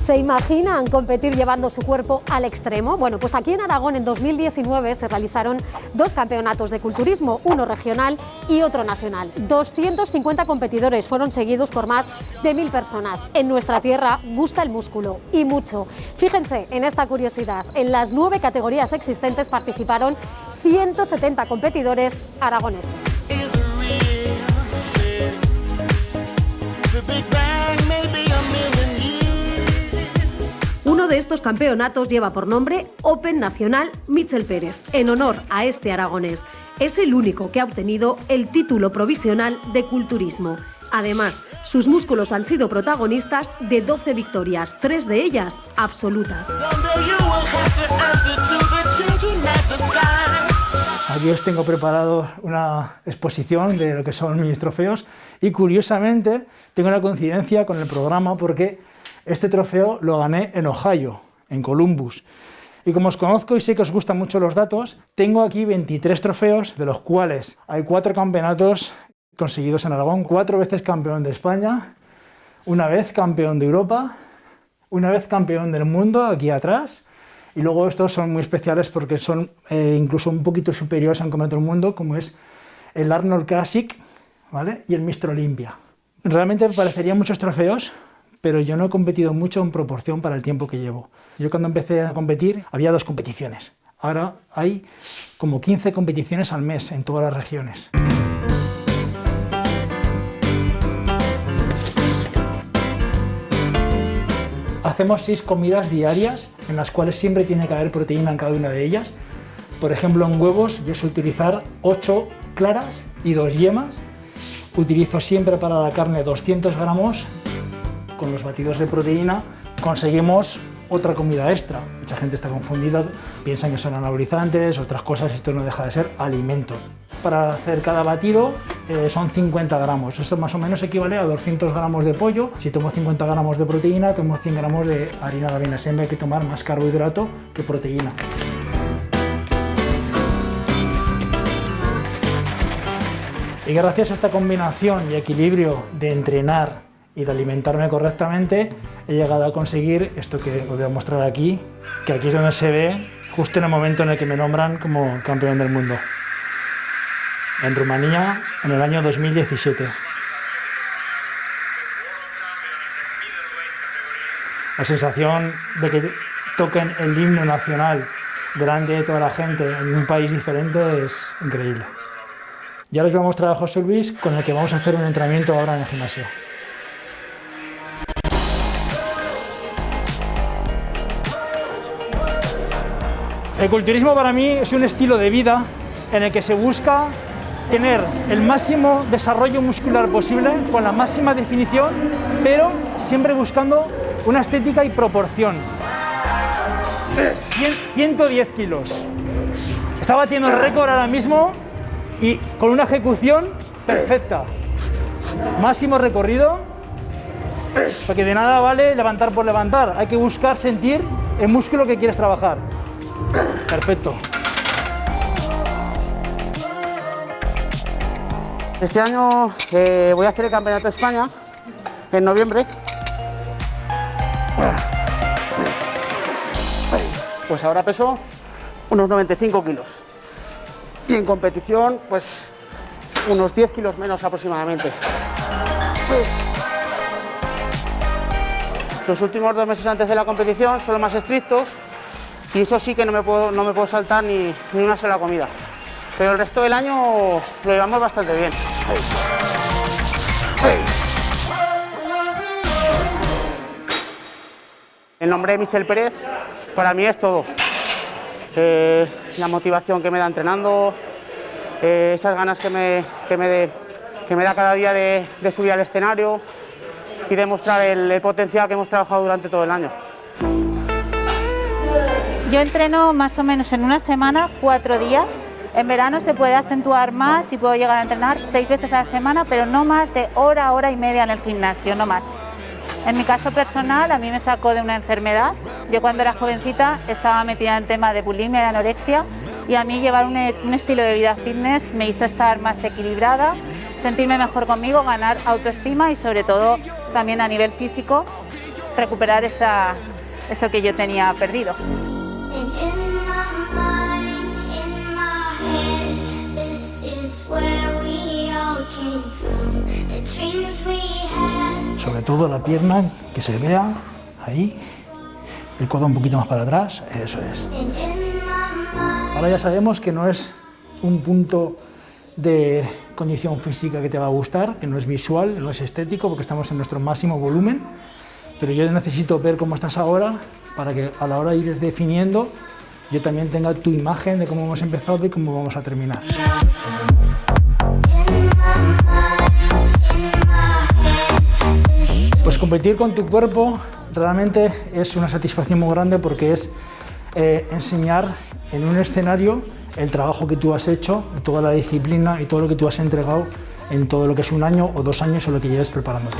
¿Se imaginan competir llevando su cuerpo al extremo? Bueno, pues aquí en Aragón en 2019 se realizaron 2 campeonatos de culturismo, uno regional y otro nacional. 250 competidores fueron seguidos por más de 1000 personas. En nuestra tierra gusta el músculo y mucho. Fíjense en esta curiosidad, en las 9 categorías existentes participaron 170 competidores aragoneses. Uno de estos campeonatos lleva por nombre Open Nacional Michel Pérez, en honor a este aragonés. Es el único que ha obtenido el título provisional de culturismo. Además, sus músculos han sido protagonistas de 12 victorias, 3 de ellas absolutas. Aquí os tengo preparado una exposición de lo que son mis trofeos y curiosamente tengo una coincidencia con el programa porque este trofeo lo gané en Ohio, en Columbus. Y como os conozco y sé que os gustan mucho los datos, tengo aquí 23 trofeos, de los cuales hay 4 campeonatos conseguidos en Aragón, 4 veces campeón de España, una vez campeón de Europa, una vez campeón del mundo, aquí atrás, y luego estos son muy especiales porque son incluso un poquito superiores a un campeonato del mundo, como es el Arnold Classic, ¿vale? Y el Mr. Olympia. Realmente me parecerían muchos trofeos, pero yo no he competido mucho en proporción para el tiempo que llevo. Yo cuando empecé a competir había 2 competiciones. Ahora hay como 15 competiciones al mes en todas las regiones. Hacemos 6 comidas diarias, en las cuales siempre tiene que haber proteína en cada una de ellas. Por ejemplo, en huevos yo suelo utilizar 8 claras y 2 yemas. Utilizo siempre para la carne 200 gramos. Con los batidos de proteína conseguimos otra comida extra. Mucha gente está confundida, piensan que son anabolizantes, otras cosas, esto no deja de ser alimento. Para hacer cada batido son 50 gramos, esto más o menos equivale a 200 gramos de pollo. Si tomo 50 gramos de proteína, tomo 100 gramos de harina de avena, siempre hay que tomar más carbohidrato que proteína. Y gracias a esta combinación y equilibrio de entrenar y de alimentarme correctamente, he llegado a conseguir esto que os voy a mostrar aquí, que aquí es donde se ve justo en el momento en el que me nombran como campeón del mundo, en Rumanía, en el año 2017. La sensación de que toquen el himno nacional delante de toda la gente en un país diferente es increíble. Ya les voy a mostrar a José Luis, con el que vamos a hacer un entrenamiento ahora en el gimnasio. El culturismo para mí es un estilo de vida en el que se busca tener el máximo desarrollo muscular posible, con la máxima definición, pero siempre buscando una estética y proporción. 110 kilos. Está batiendo el récord ahora mismo y con una ejecución perfecta. Máximo recorrido, porque de nada vale levantar por levantar. Hay que buscar sentir el músculo que quieres trabajar. Perfecto. Este año voy a hacer el Campeonato de España en noviembre. Pues ahora peso unos 95 kilos. Y en competición, pues unos 10 kilos menos aproximadamente. Los últimos 2 meses antes de la competición son los más estrictos. Y eso sí que no me puedo saltar ni una sola comida. Pero el resto del año lo llevamos bastante bien. El nombre de Michel Pérez para mí es todo. La motivación que me da entrenando, esas ganas que me da cada día de subir al escenario y demostrar el potencial que hemos trabajado durante todo el año. Yo entreno más o menos en una semana, 4 días. En verano se puede acentuar más y puedo llegar a entrenar 6 veces a la semana, pero no más de hora, hora y media en el gimnasio, no más. En mi caso personal, a mí me sacó de una enfermedad. Yo cuando era jovencita estaba metida en tema de bulimia y anorexia y a mí llevar un estilo de vida fitness me hizo estar más equilibrada, sentirme mejor conmigo, ganar autoestima y sobre todo también a nivel físico recuperar eso que yo tenía perdido. Sobre todo la pierna, que se vea ahí, el codo un poquito más para atrás, eso es. Ahora ya sabemos que no es un punto de condición física que te va a gustar, que no es visual, no es estético, porque estamos en nuestro máximo volumen, pero yo necesito ver cómo estás ahora para que a la hora de ir definiendo yo también tenga tu imagen de cómo hemos empezado y cómo vamos a terminar. Pues competir con tu cuerpo realmente es una satisfacción muy grande porque es enseñar en un escenario el trabajo que tú has hecho, toda la disciplina y todo lo que tú has entregado en todo lo que es 1 año o 2 años o lo que lleves preparándote.